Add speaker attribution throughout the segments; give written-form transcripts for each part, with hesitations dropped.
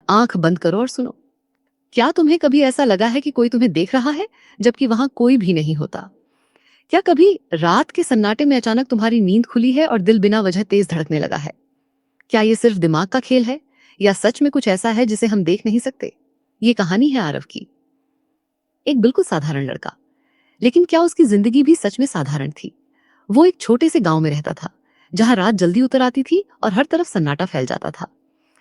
Speaker 1: आंख बंद करो और सुनो। क्या तुम्हें कभी ऐसा लगा है कि कोई तुम्हें देख रहा है जबकि वहां कोई भी नहीं होता? क्या कभी रात के सन्नाटे में अचानक तुम्हारी नींद खुली है और दिल बिना वजह तेज धड़कने लगा है? क्या ये सिर्फ दिमाग का खेल है या सच में कुछ ऐसा है जिसे हम देख नहीं सकते? ये कहानी है आरव की। एक बिल्कुल साधारण लड़का, लेकिन क्या उसकी जिंदगी भी सच में साधारण थी? वो एक छोटे से गांव में रहता था, जहां रात जल्दी उतर आती थी और हर तरफ सन्नाटा फैल जाता था।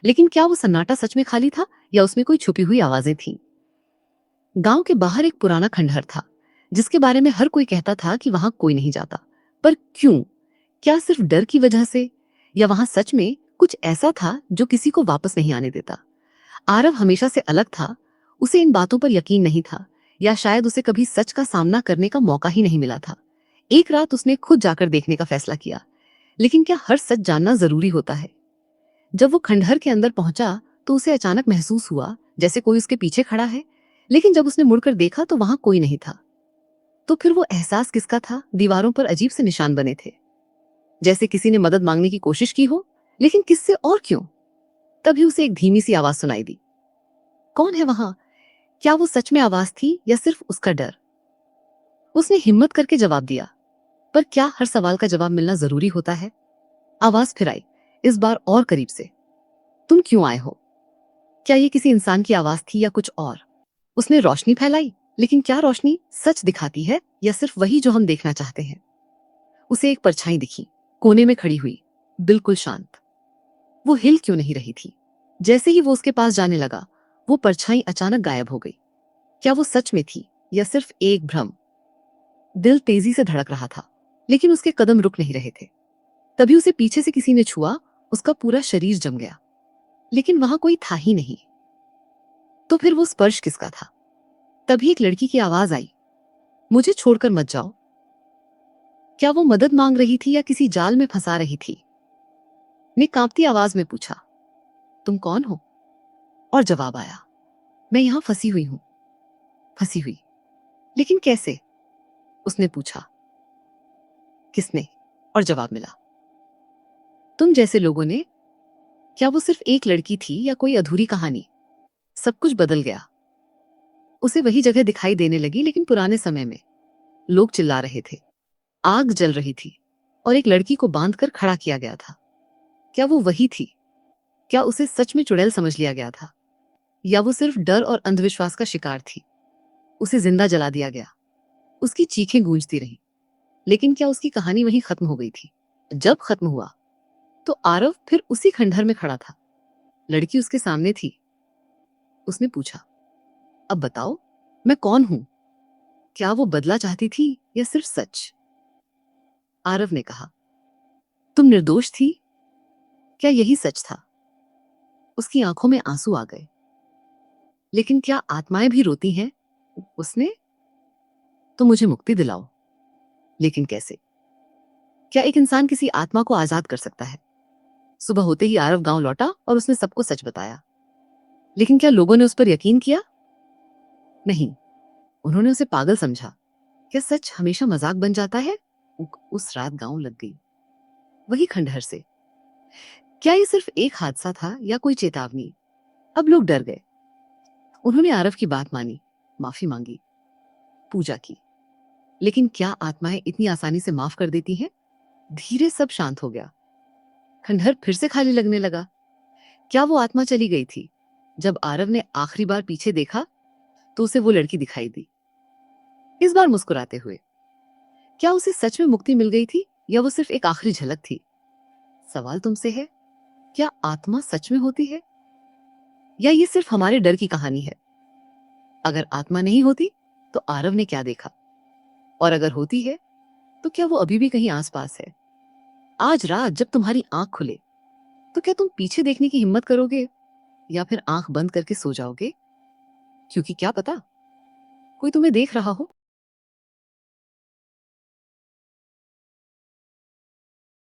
Speaker 1: लेकिन क्या वो सन्नाटा सच में खाली था या उसमें कोई छुपी हुई आवाजें थीं? गांव के बाहर एक पुराना खंडहर था, जिसके बारे में हर कोई कहता था कि वहां कोई नहीं जाता। पर क्यों? क्या सिर्फ डर की वजह से, या वहां सच में कुछ ऐसा था जो किसी को वापस नहीं आने देता? आरव हमेशा से अलग था। उसे इन बातों पर यकीन नहीं था, या शायद उसे कभी सच का सामना करने का मौका ही नहीं मिला था। एक रात उसने खुद जाकर देखने का फैसला किया। लेकिन क्या हर सच जानना जरूरी होता है? जब वो खंडहर के अंदर पहुंचा तो उसे अचानक महसूस हुआ जैसे कोई उसके पीछे खड़ा है। लेकिन जब उसने मुड़कर देखा तो वहां कोई नहीं था। तो फिर वो एहसास किसका था? दीवारों पर अजीब से निशान बने थे, जैसे किसी ने मदद मांगने की कोशिश की हो। लेकिन किससे और क्यों? तभी उसे एक धीमी सी आवाज सुनाई दी। कौन है वहां? क्या वो सच में आवाज थी या सिर्फ उसका डर? उसने हिम्मत करके जवाब दिया। पर क्या हर सवाल का जवाब मिलना जरूरी होता है? आवाज फिर आई, इस बार और करीब से। तुम क्यों आए हो? क्या ये किसी इंसान की आवाज थी या कुछ और? उसने रोशनी फैलाई, लेकिन क्या रोशनी सच दिखाती है या सिर्फ वही जो हम देखना चाहते हैं? उसे एक परछाई दिखी, कोने में खड़ी हुई, बिल्कुल शांत। वो हिल क्यों नहीं रही थी? जैसे ही वो उसके पास जाने लगा, वो परछाई अचानक गायब हो गई। क्या वो सच में थी या सिर्फ एक भ्रम? दिल तेजी से धड़क रहा था, लेकिन उसके कदम रुक नहीं रहे थे। तभी उसे पीछे से किसी ने छुआ। उसका पूरा शरीर जम गया, लेकिन वहां कोई था ही नहीं। तो फिर वो स्पर्श किसका था? तभी एक लड़की की आवाज आई, मुझे छोड़कर मत जाओ। क्या वो मदद मांग रही थी या किसी जाल में फंसा रही थी? ने कांपती आवाज में पूछा, तुम कौन हो? और जवाब आया, मैं यहां फंसी हुई हूं। फंसी हुई? लेकिन कैसे? उसने पूछा, किसने? और जवाब मिला, तुम जैसे लोगों ने। क्या वो सिर्फ एक लड़की थी या कोई अधूरी कहानी? सब कुछ बदल गया। उसे वही जगह दिखाई देने लगी, लेकिन पुराने समय में। लोग चिल्ला रहे थे, आग जल रही थी, और एक लड़की को बांधकर खड़ा किया गया था। क्या वो वही थी? क्या उसे सच में चुड़ैल समझ लिया गया था, या वो सिर्फ डर और अंधविश्वास का शिकार थी? उसे जिंदा जला दिया गया। उसकी चीखें गूंजती रहीं। लेकिन क्या उसकी कहानी वहीं खत्म हो गई थी? जब खत्म हुआ तो आरव फिर उसी खंडहर में खड़ा था। लड़की उसके सामने थी। उसने पूछा, अब बताओ, मैं कौन हूं? क्या वो बदला चाहती थी या सिर्फ सच? आरव ने कहा, तुम निर्दोष थी। क्या यही सच था? उसकी आंखों में आंसू आ गए। लेकिन क्या आत्माएं भी रोती हैं? उसने, तो मुझे मुक्ति दिलाओ। लेकिन कैसे? क्या एक इंसान किसी आत्मा को आजाद कर सकता है? सुबह होते ही आरव गांव लौटा और उसने सबको सच बताया। लेकिन क्या लोगों ने उस पर यकीन किया? नहीं, उन्होंने उसे पागल समझा। क्या सच हमेशा मजाक बन जाता है? उस रात गांव लग गई, वही खंडहर से। क्या ये सिर्फ एक हादसा था या कोई चेतावनी? अब लोग डर गए। उन्होंने आरव की बात मानी, माफी मांगी, पूजा की। लेकिन क्या आत्माएं इतनी आसानी से माफ कर देती हैं? धीरे सब शांत हो गया। खंडहर फिर से खाली लगने लगा। क्या वो आत्मा चली गई थी? जब आरव ने आखिरी बार पीछे देखा तो उसे वो लड़की दिखाई दी, इस बार मुस्कुराते हुए। क्या उसे सच में मुक्ति मिल गई थी या वो सिर्फ एक आखिरी झलक थी? सवाल तुमसे है, क्या आत्मा सच में होती है या ये सिर्फ हमारे डर की कहानी है? अगर आत्मा नहीं होती तो आरव ने क्या देखा? और अगर होती है तो क्या वो अभी भी कहीं आसपास है? आज रात जब तुम्हारी आंख खुले तो क्या तुम पीछे देखने की हिम्मत करोगे या फिर आंख बंद करके सो जाओगे? क्योंकि क्या पता, कोई तुम्हें देख रहा हो।